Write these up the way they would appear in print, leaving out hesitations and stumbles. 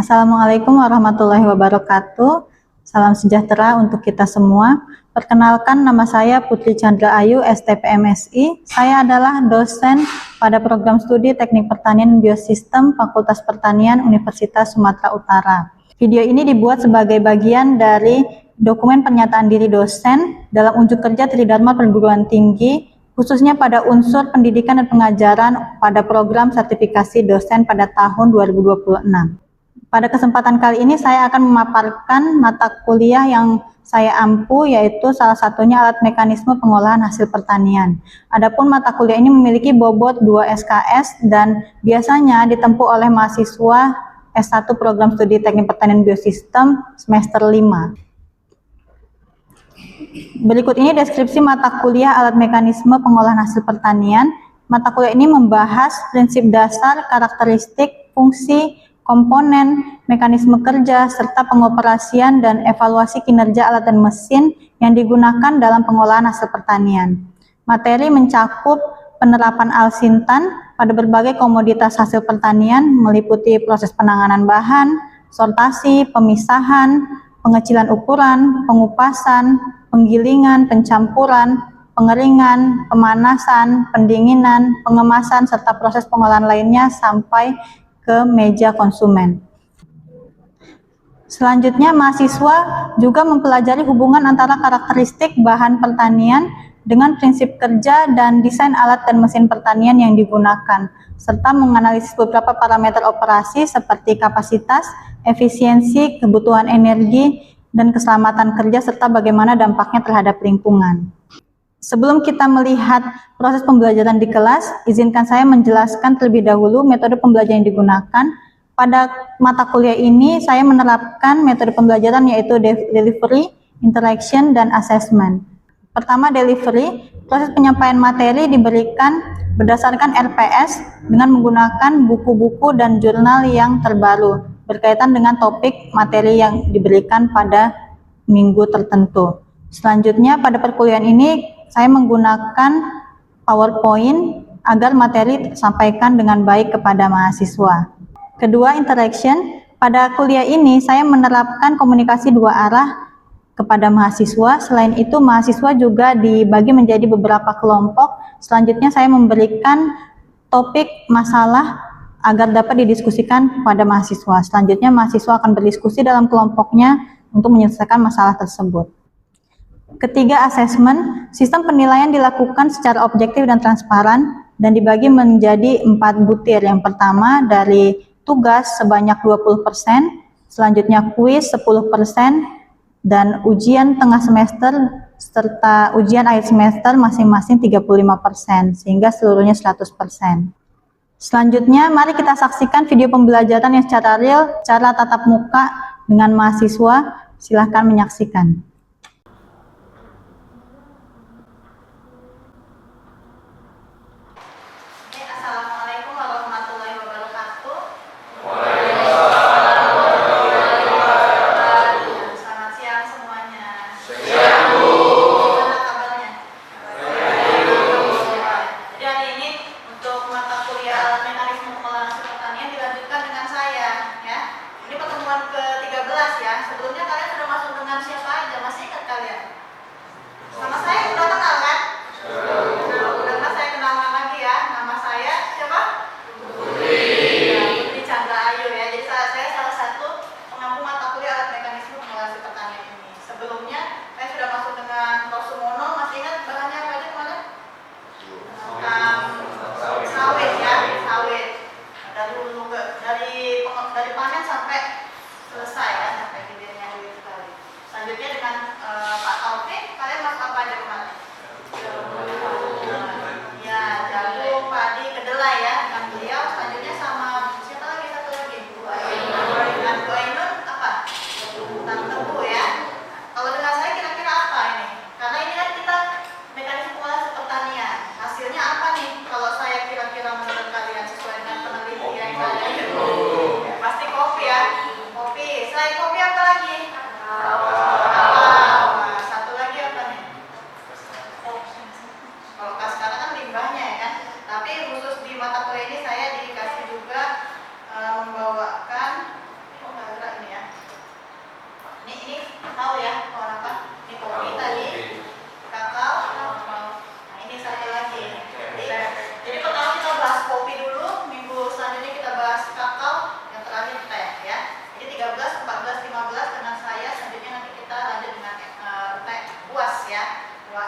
Assalamualaikum warahmatullahi wabarakatuh. Salam sejahtera untuk kita semua. Perkenalkan, nama saya Putri Chandra Ayu, STPMSI. Saya adalah dosen pada program studi Teknik Pertanian Biosistem Fakultas Pertanian Universitas Sumatera Utara. Video ini dibuat sebagai bagian dari dokumen pernyataan diri dosen dalam unjuk kerja Tridharma Perguruan Tinggi, khususnya pada unsur pendidikan dan pengajaran pada program sertifikasi dosen pada tahun 2026. Pada kesempatan kali ini saya akan memaparkan mata kuliah yang saya ampu, yaitu salah satunya alat mekanisme pengolahan hasil pertanian. Adapun mata kuliah ini memiliki bobot 2 SKS dan biasanya ditempuh oleh mahasiswa S1 program studi Teknik Pertanian Biosistem semester 5. Berikut ini deskripsi mata kuliah alat mekanisme pengolahan hasil pertanian. Mata kuliah ini membahas prinsip dasar, karakteristik, fungsi, komponen, mekanisme kerja, serta pengoperasian dan evaluasi kinerja alat dan mesin yang digunakan dalam pengolahan hasil pertanian. Materi mencakup penerapan alsintan pada berbagai komoditas hasil pertanian, meliputi proses penanganan bahan, sortasi, pemisahan, pengecilan ukuran, pengupasan, penggilingan, pencampuran, pengeringan, pemanasan, pendinginan, pengemasan, serta proses pengolahan lainnya sampai ke meja konsumen. Selanjutnya, mahasiswa juga mempelajari hubungan antara karakteristik bahan pertanian dengan prinsip kerja dan desain alat dan mesin pertanian yang digunakan, serta menganalisis beberapa parameter operasi seperti kapasitas, efisiensi, kebutuhan energi, dan keselamatan kerja, serta bagaimana dampaknya terhadap lingkungan. Sebelum kita melihat proses pembelajaran di kelas, izinkan saya menjelaskan terlebih dahulu metode pembelajaran yang digunakan. Pada mata kuliah ini, saya menerapkan metode pembelajaran yaitu delivery, interaction, dan assessment. Pertama, delivery. Proses penyampaian materi diberikan berdasarkan RPS dengan menggunakan buku-buku dan jurnal yang terbaru berkaitan dengan topik materi yang diberikan pada minggu tertentu. Selanjutnya, pada perkuliahan ini saya menggunakan PowerPoint agar materi disampaikan dengan baik kepada mahasiswa. Kedua, interaction. Pada kuliah ini saya menerapkan komunikasi dua arah kepada mahasiswa. Selain itu, mahasiswa juga dibagi menjadi beberapa kelompok. Selanjutnya saya memberikan topik masalah agar dapat didiskusikan pada mahasiswa. Selanjutnya mahasiswa akan berdiskusi dalam kelompoknya untuk menyelesaikan masalah tersebut. Ketiga, asesmen. Sistem penilaian dilakukan secara objektif dan transparan dan dibagi menjadi 4 butir. Yang pertama dari tugas sebanyak 20%, selanjutnya kuis 10%, dan ujian tengah semester serta ujian akhir semester masing-masing 35%, sehingga seluruhnya 100%. Selanjutnya, mari kita saksikan video pembelajaran yang secara real, cara tatap muka dengan mahasiswa. Silahkan menyaksikan. Assalamualaikum warahmatullahi wabarakatuh. Selamat siang semuanya. Siang, Bu. Gimana kabarnya? Jadi hari ini untuk mata kuliah alat mekanisme pengolahan hasil pertanian dilanjutkan dengan saya, ya. Ini pertemuan ke-13 ya. Sebelumnya kalian sudah masuk dengan siapa aja, Mas?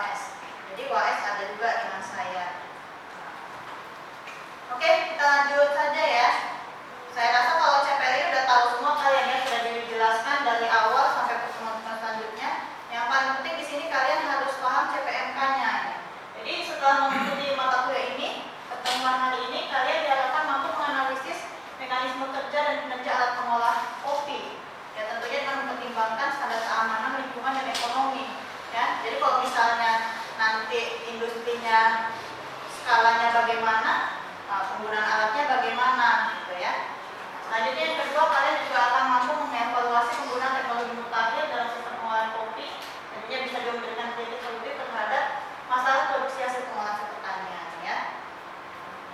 UAS. Jadi UAS ada juga dengan saya. Oke, kita lanjut saja ya. Saya rasa kalau CPLI udah tahu semua kalian ya, sudah dijelaskan dari awal sampai pertemuan selanjutnya. Yang paling penting di sini kalian harus paham CPMK-nya. Jadi setelah mengikuti mata kuliah ini, pertemuan hari ini kalian diharapkan mampu menganalisis mekanisme kerja dan kinerja alat pengolah kopi. Ya tentunya dengan mempertimbangkan standar keamanan lingkungan dan ekonomi. Ya, jadi kalau misalnya nanti industrinya skalanya bagaimana, penggunaan alatnya bagaimana, gitu ya. Selanjutnya yang kedua, kalian juga akan mampu mengevaluasi penggunaan teknologi mutakhir dalam sistem pengolahan kopi. Tentunya bisa juga memberikan kritik terlebih terhadap masalah produksi hasil pengolahan pertanian, ya.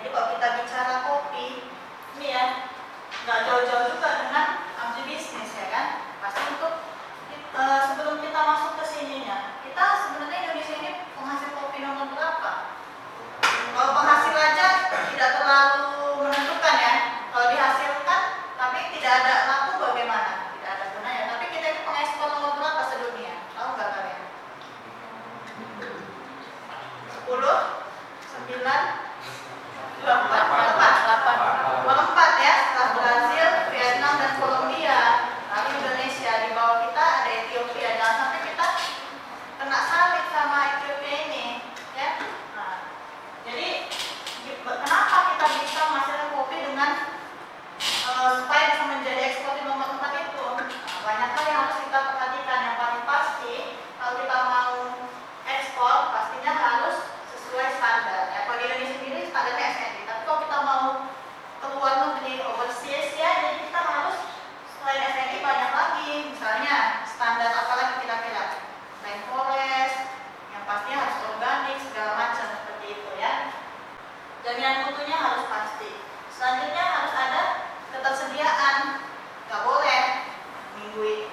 Jadi kalau kita bicara kopi, ini ya, nggak jauh-jauh juga dengan agribisnis, ya kan? Pasti untuk sebelum kita masuk ke sininya, kita sebenarnya Indonesia ini penghasil kopi nomor berapa? Kalau penghasil aja tidak terlalu menentukan ya. Kalau dihasilkan tapi tidak ada laku bagaimana? Tidak ada gunanya. Tapi kita itu pengekspor nomor berapa sedunia? Tahu nggak kalian? 10, 9, 4 ya. Setelah Brazil, Vietnam dan Kolombia, lalu Indonesia, di bawah kita ada Ethiopia. Jangan sampai kita kena salib sama Ethiopia ini, ya. Nah, jadi kenapa kita bisa menghasilkan kopi dengan supaya bisa menjadi ekspor di nomor 4 itu? Nah, banyak hal yang harus kita perhatikan. Yang paling pasti, kalau kita mau ekspor, pastinya harus sesuai standar. Ya, kalau di Indonesia sendiri standarnya SNI. Tapi kalau kita mau keluar negeri, overseas ya, jadi kita harus selain SNI banyak lagi. Misalnya standar apa lagi kira-kira? Rainforest, yang pastinya harus organik, segala macam seperti itu ya. Jaminan mutunya harus pasti. Selanjutnya harus ada ketersediaan. Nggak boleh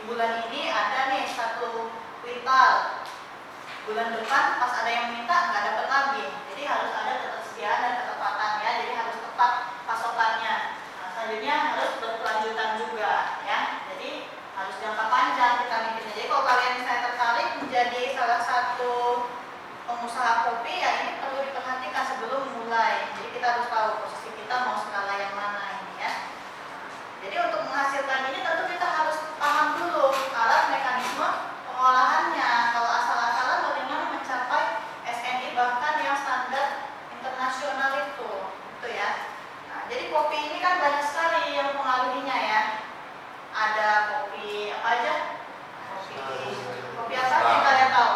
bulan ini ada nih 1 kuintal, bulan depan pas ada yang minta nggak dapat lagi. Jadi harus ada ketersediaan dan ketepatan ya. Jadi harus tepat pasokannya. Nah, selanjutnya harus berkelanjutan juga ya. Jadi harus jangka panjang kita mikirnya. Jadi kalau kalian misalnya tertarik menjadi salah satu pengusaha kopi, ya ini perlu diperhatikan sebelum mulai. Jadi kita harus tahu posisi kita mau skala yang mana ini ya. Jadi untuk menghasilkan ini tentu kita harus paham dulu alat mekanisme pengolahannya. Kalau asal-asalan bagaimana mencapai SNI bahkan yang standar internasional itu ya. Nah, jadi kopi ini kan banyak sekali yang mempengaruhinya ya. Ada kopi apa aja? Kopi apa yang kalian tahu?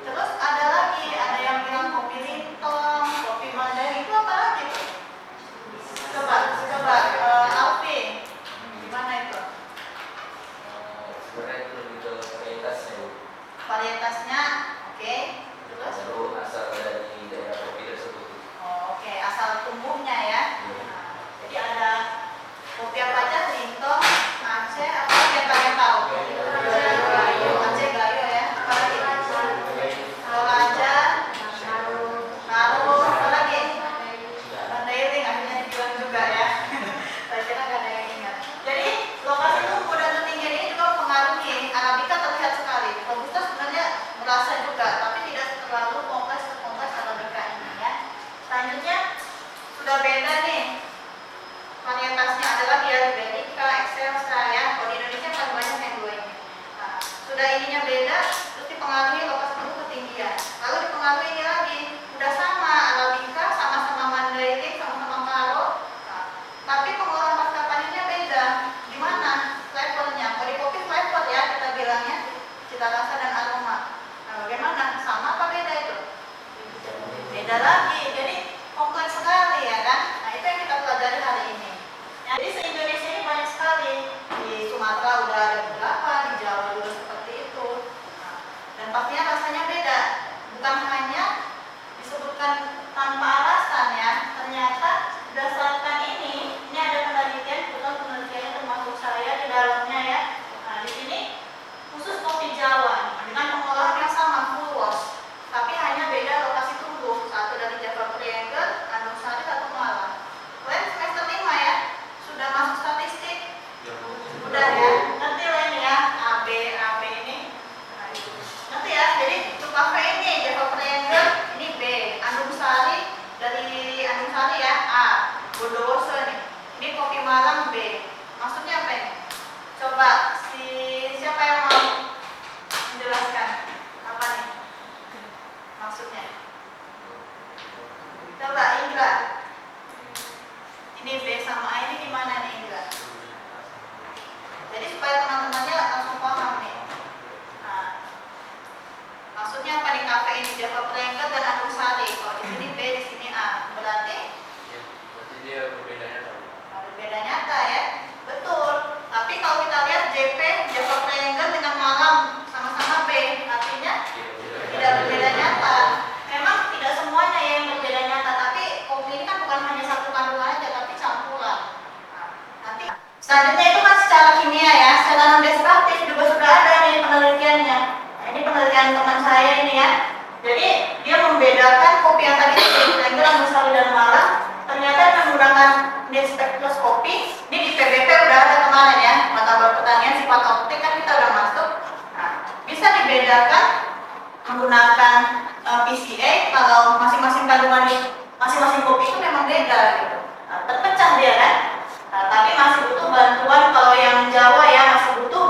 Terus ada lagi, ada yang bilang kopi Lintong, kopi Mandailing, itu apa lagi tuh? Coba, Alvin, gimana itu? Sebenarnya itu lebih ke varietasnya. Varietasnya, oke. Terus? Baru asal dari daerah kopi tersebut. Oh, oke, asal tumbuhnya ya. Nah, jadi ada kopi apa aja? Lintong, Aceh, apa lagi yang kalian tahu? Aceh Gayo ya. Apa lagi? Toraja, Naru, apa lagi? Mandailing, akhirnya dibilang juga ya. Saya kira nggak ada yang ingat. Jadi lokasi tumbuh dan ketinggian ini juga mempengaruhi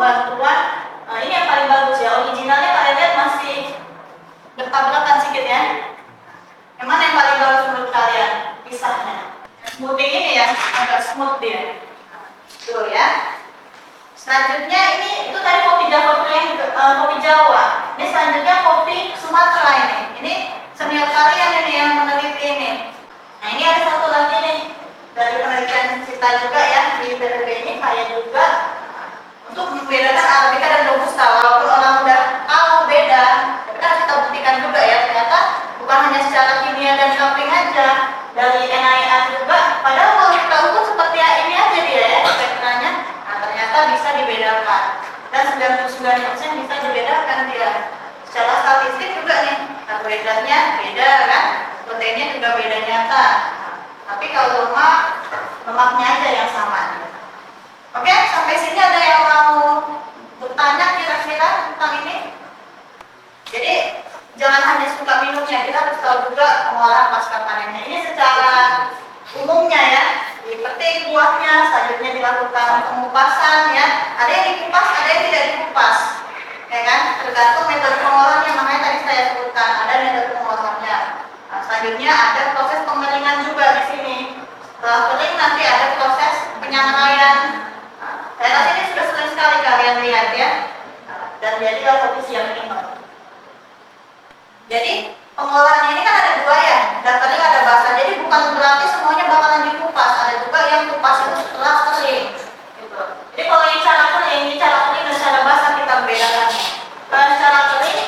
bantuan. Ini yang paling bagus ya. Originalnya kalian lihat masih bertabrakan sedikit ya. Yang mana yang paling bagus menurut kalian? Pisahnya. Smoothing ini ya, agak smooth dia. Tuh ya. Selanjutnya ini itu tadi kopi Java plain, kopi Jawa. Ini selanjutnya kopi Sumatera ini. Ini senior kalian ini yang meneliti ini. Nah ini ada satu lagi nih dari penelitian kita juga ya di PTB ini, saya juga untuk membedakan Arabica dan Robusta. Walaupun orang udah tahu beda, tapi kan kita buktikan juga ya ternyata bukan hanya secara kimia dan cupping aja, dari NIR juga. Padahal kalau kita ukur seperti ini aja dia ya spektranya, nah ternyata bisa dibedakan dan 99% bisa dibedakan dia. Secara statistik juga nih, karbohidratnya beda kan, proteinnya juga beda nyata. Tapi kalau lemaknya aja yang sama. Oke, sampai sini ada yang mau bertanya kira-kira tentang ini? Jadi jangan hanya suka minumnya, kita harus tahu juga pengolahan pasca panennya. Ini secara umumnya ya, dipetik buahnya, selanjutnya dilakukan pengupasan ya. Ada yang dikupas, ada yang tidak dikupas, ya kan? Tergantung metode pengolahannya. Makanya tadi saya sebutkan ada metode pengolahannya. Nah, selanjutnya ada proses pengeringan juga di sini. Setelah kering nanti ada proses penyangraian. Saya rasa ini sudah sering sekali kalian lihat ya. Dan jadilah kopi siang ini. Jadi pengolahannya ini kan ada dua ya. Dan tadi ada basah. Jadi bukan berarti semuanya bakalan dikupas. Ada juga yang kupas itu setelah kering. Gitu. Jadi kalau yang cara kering dan cara basah kita bedakan. Kalau cara kering,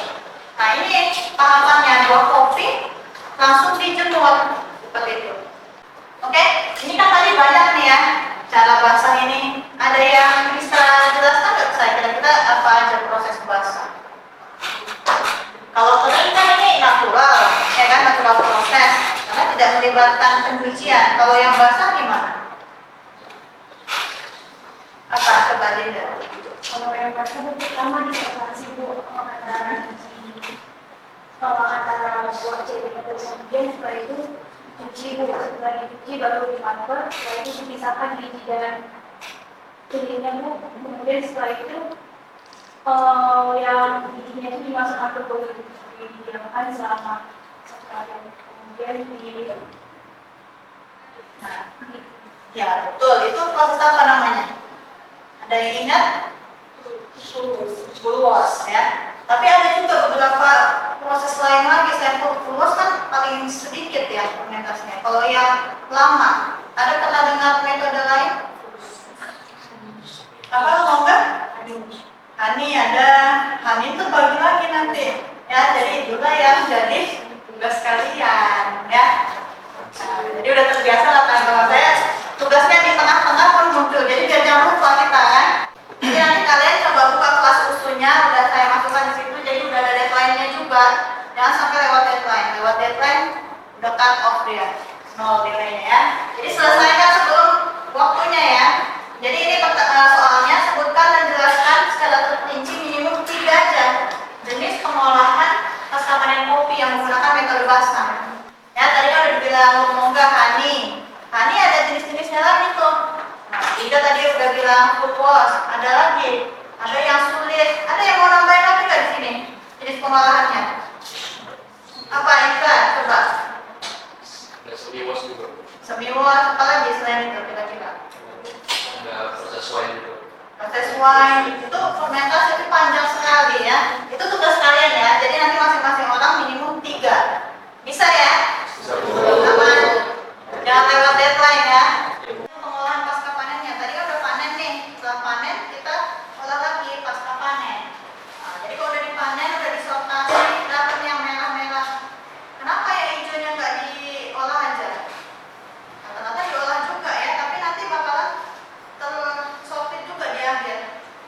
nah ini tahapannya buah kopi langsung dijemur seperti itu. Oke, ini kan tadi banyak nih ya cara basah ini. Ada yang bisa jelaskan nggak saya kira-kira apa aja proses basah? Kalau kering kan ini natural, ya kan, natural proses karena tidak melibatkan pencucian. Kalau yang basah gimana? Apa coba Linda? Kalau yang basah itu pertama diseparasi Bu antara buah jadi kemudian setelah itu cuci Bu, setelah dicuci baru dimasker, setelah itu dipisahkan di jalan kulitnya Bu, kemudian setelah itu yang bijinya itu dimasukkan ke kulit, didiamkan selama 1 hari, kemudian Nah, ya betul, itu proses apa namanya? Ada yang ingat? Full wash ya. Tapi ada juga beberapa proses lain lagi. Selain full wash kan paling sedikit ya fermentasinya. Kalau yang lama, ada pernah dengar metode lain? Apa mau nggak? Hani ada. Hani itu bagi lagi nanti. Ya, jadi itulah yang jadi tugas kalian ya. Nah, jadi udah terbiasa lah teman-teman saya. Tugasnya di tengah-tengah pun muncul. Jadi biar jangan lupa kita kan. Jadi nanti kalian coba buka kelas usulnya, udah saya masukkan di situ. Jadi udah ada deadline-nya juga. Jangan sampai lewat deadline. Lewat deadline udah cut off dia, nol nilainya ya. Jadi selesaikan sebelum waktunya ya. Jadi ini soalnya sebutkan dan jelaskan secara terperinci minimum 3 aja jenis pengolahan pasca panen kopi yang menggunakan metode basah. Ya tadi kan udah dibilang Moga Hani. Hani ada jenis-jenisnya lagi tuh. Nah, Ida tadi udah bilang full wash. Ada lagi. Ada yang sulit. Ada yang mau nambahin lagi nggak di sini? Jenis pengolahannya. Apa Ida? Coba. Ada semi-wash juga. Semi-wash apa lagi selain itu kira-kira? Ada proses wine juga. Proses wine itu fermentasi itu panjang sekali ya. Itu tugas kalian ya. Jadi nanti masing-masing orang minimum 3. Bisa ya? Aman. Jangan lewat deadline ya. Pengolahan pasca panennya. Tadi kan udah panen nih. Setelah panen kita olah lagi pasca panen. Nah, jadi kalau udah dipanen, udah disortasi, dapat yang merah-merah. Kenapa yang hijaunya nggak diolah aja? Nah, ternyata diolah juga ya. Tapi nanti bakalan tersortir juga di akhir.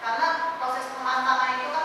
Karena proses pematangan itu kan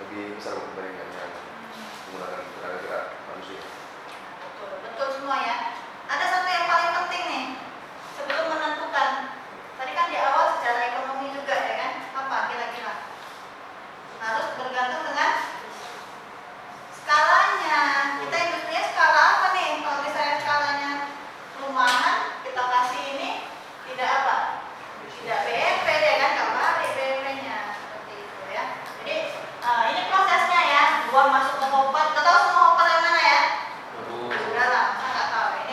lebih besar dibandingkan yang menggunakan tenaga gerak manusia. Betul, betul semua ya. Ada satu yang paling penting nih sebelum menentukan. Tadi kan di awal secara ekonomi juga ya kan? Apa kira-kira? Harus bergantung dengan skalanya. Kita industrinya skala apa nih? Kalau misalnya skalanya rumahan, kita kasih ini tidak apa? Tidak BEP ya kan? Nggak balik BEP-nya seperti itu ya. Jadi ini prosesnya ya. Buang masuk ke hopper. Kita tahu semua hopper yang mana ya? Udah lah, saya nggak tahu ya.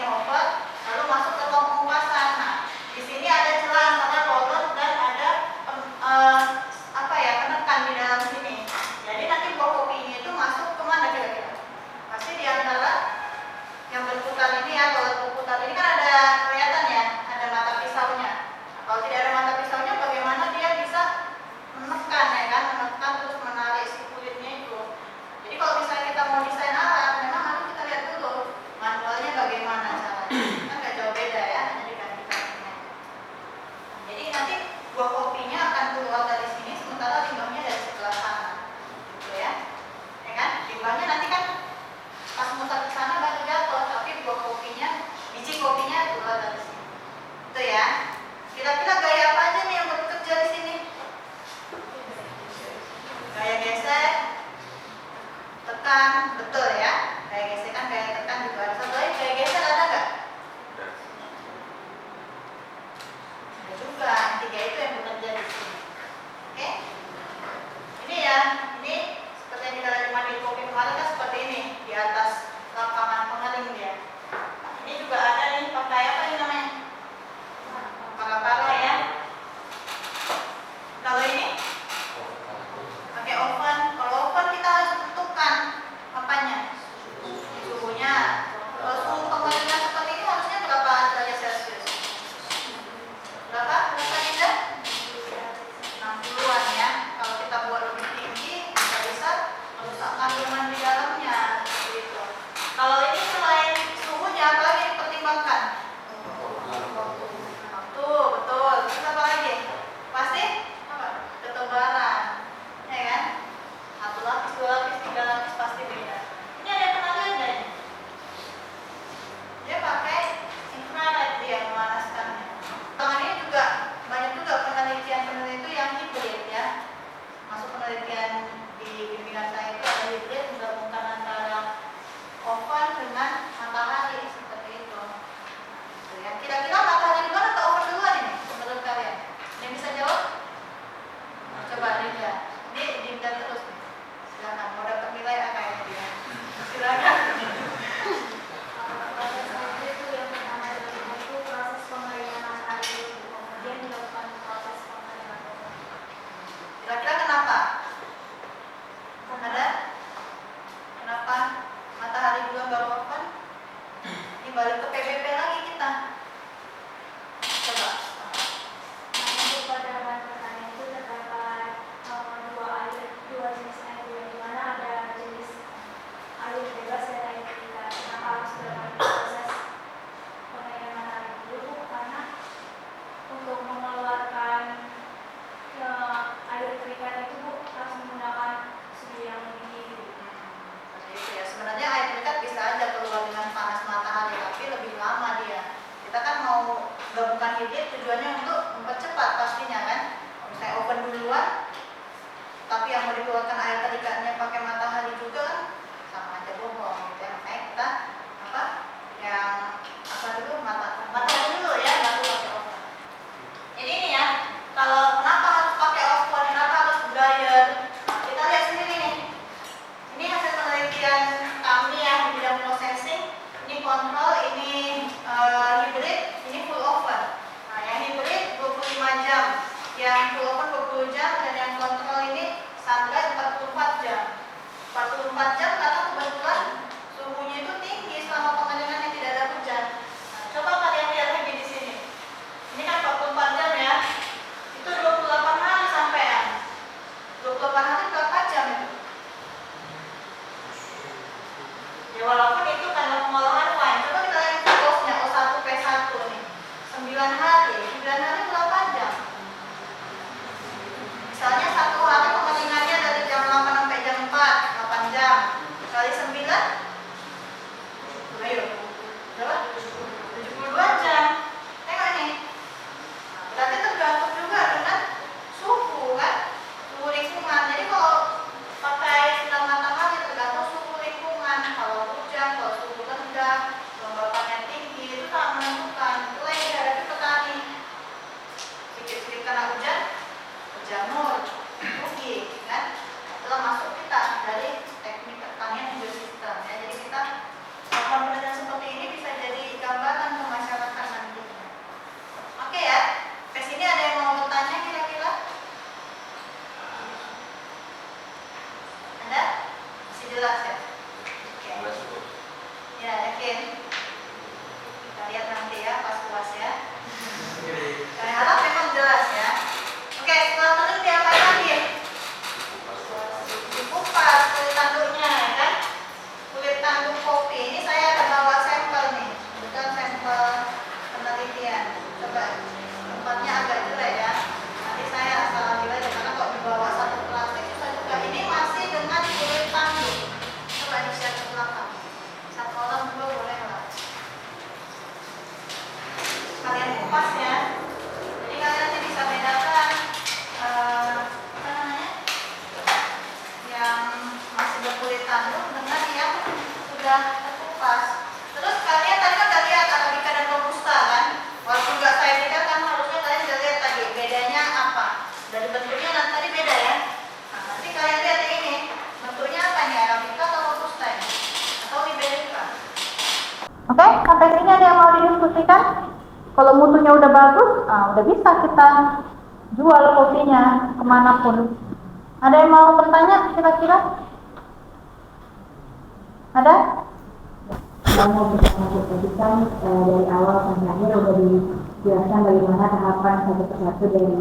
jelas ya? Oke. Jelas itu. Ya, yakin. Kita lihat nanti ya pas puas ya. Saya harap memang jelas ya. Oke, setelah kering diapain lagi? Dikupas kulit tanduknya ya kan? Kulit tanduk kopi. Ini saya ada bawa sampel nih, bukan sampel penelitian. Coba tempatnya agak jelek ya. Nanti saya asal ambil aja karena kok dibawa satu plastik susah juga. Ini masih dengan kulit tanduk. Coba di-share ke belakang. Satu orang dua boleh lah. Kalian kupas ya. Jadi kalian nanti bisa bedakan apa namanya? Yang masih berkulit tanduk dengan yang sudah terkupas. Terus kalian tadi kan udah lihat Arabica dan Robusta kan? Walaupun nggak saya bedakan, harusnya kalian udah lihat tadi bedanya apa. Dari bentuknya dan tadi beda ya. Nah, nanti kalian lihat yang ini bentuknya apa nih, Arabica atau Robusta ini? Atau Liberica? Oke, sampai sini ada yang mau didiskusikan? Kalau mutunya udah bagus, udah bisa kita jual kopinya kemanapun. Ada yang mau bertanya kira-kira? Ada? Saya mau bertanya tadi kan dari awal sampai akhir udah dijelaskan bagaimana tahapan satu persatu dari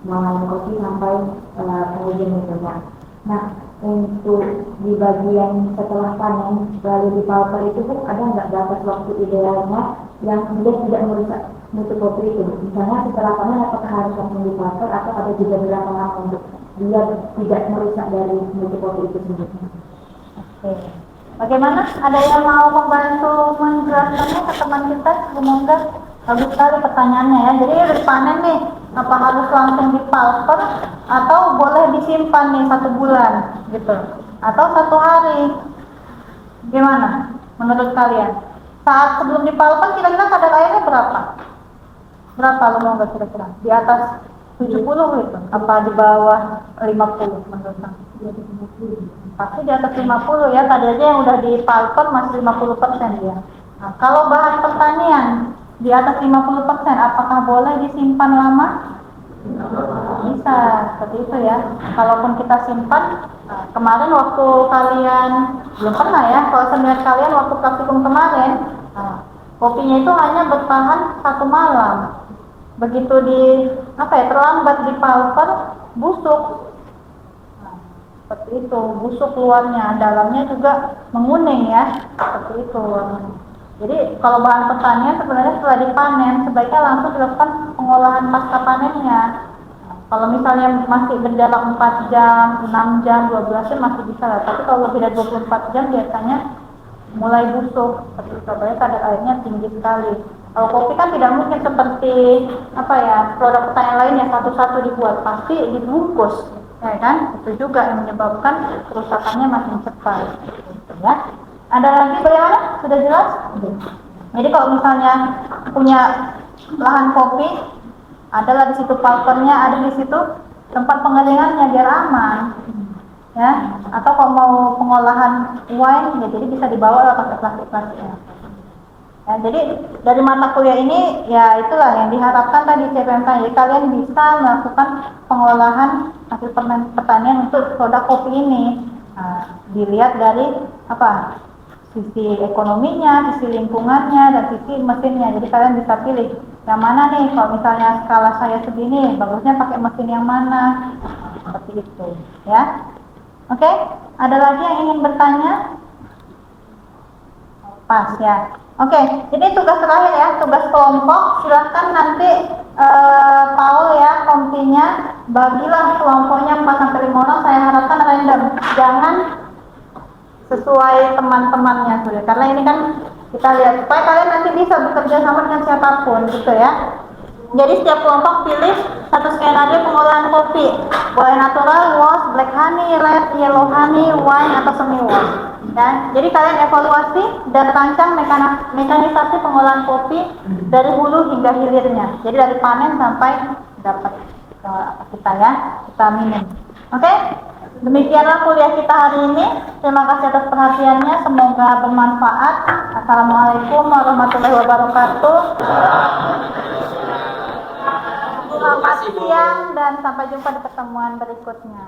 mengolah kopi sampai pengujian metode. Nah, untuk di bagian setelah panen lalu di pauper itu ada nggak batas waktu idealnya yang dia tidak merusak mutu kopi itu? Misalnya setelah panen apakah harus langsung di pauper atau ada juga berapa lama untuk dia tidak merusak dari mutu kopi itu sendiri? Oke. Bagaimana? Ada yang mau membantu menjelaskannya ke teman kita? Semoga bagus sekali pertanyaannya ya. Jadi udah panen nih, apa harus langsung dipulper atau boleh disimpan nih 1 bulan gitu? Atau 1 hari? Gimana menurut kalian? Saat sebelum dipulper kira-kira kadar airnya berapa? Berapa lo mau nggak kira-kira? Di atas 70 gitu? Apa di bawah 50 menurut kamu? Pasti di atas 50 ya, tadi aja yang udah dipulper masih 50% dia. Nah, kalau bahan pertanian di atas 50%, apakah boleh disimpan lama? Bisa, seperti itu ya. Kalaupun kita simpan, kemarin waktu kalian, belum pernah ya, kalau seminar kalian waktu praktikum kemarin, kopinya itu hanya bertahan 1 malam. Begitu terlambat dipulper, busuk. Seperti itu, busuk luarnya, dalamnya juga menguning ya, seperti itu. Jadi kalau bahan pertanian sebenarnya setelah dipanen sebaiknya langsung dilakukan pengolahan pasca panennya. Kalau misalnya masih berjarak 4 jam, 6 jam, 12 jam masih bisa lah. Tapi kalau lebih dari 24 jam biasanya mulai busuk, seperti itu. Apalagi kadar airnya tinggi sekali. Kalau kopi kan tidak mungkin seperti produk pertanian lain yang satu-satu dibuat, pasti dibungkus. Ya kan, itu juga yang menyebabkan kerusakannya makin cepat. Gitu, ya. Ada lagi bagaimana? Sudah jelas? Jadi kalau misalnya punya lahan kopi, adalah di situ pulpernya, ada di situ tempat pengeringannya biar aman. Ya, atau kalau mau pengolahan wine, ya jadi bisa dibawa lah pakai plastik-plastiknya. Ya, jadi dari mata kuliah ini ya itulah yang diharapkan tadi CPMK. Jadi kalian bisa melakukan pengolahan hasil pertanian untuk produk kopi ini. Dilihat dari sisi ekonominya, sisi lingkungannya, dan sisi mesinnya. Jadi kalian bisa pilih yang mana nih. Kalau misalnya skala saya segini, bagusnya pakai mesin yang mana? Seperti itu, ya. Oke, ada lagi yang ingin bertanya? Pas ya. Oke, jadi tugas terakhir ya, tugas kelompok. Silahkan nanti Paul ya, kompinya bagilah kelompoknya 4-5 orang. Saya harapkan random, jangan sesuai teman-temannya sudah. Karena ini kan kita lihat supaya kalian nanti bisa bekerja sama dengan siapapun, gitu ya. Jadi setiap kelompok pilih satu skenario pengolahan kopi. Boleh natural, wash, black honey, red, yellow honey, wine, atau semi wash. Ya, jadi kalian evaluasi dan rancang mekanisasi pengolahan kopi dari hulu hingga hilirnya. Jadi dari panen sampai dapat kita minum. Oke? Demikianlah kuliah kita hari ini. Terima kasih atas perhatiannya. Semoga bermanfaat. Assalamualaikum warahmatullahi wabarakatuh. Selamat siang dan sampai jumpa di pertemuan berikutnya.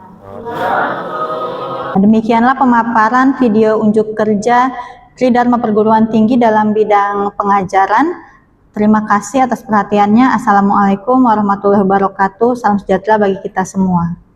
Demikianlah pemaparan video unjuk kerja Tridharma Perguruan Tinggi dalam bidang pengajaran. Terima kasih atas perhatiannya. Assalamualaikum warahmatullahi wabarakatuh. Salam sejahtera bagi kita semua.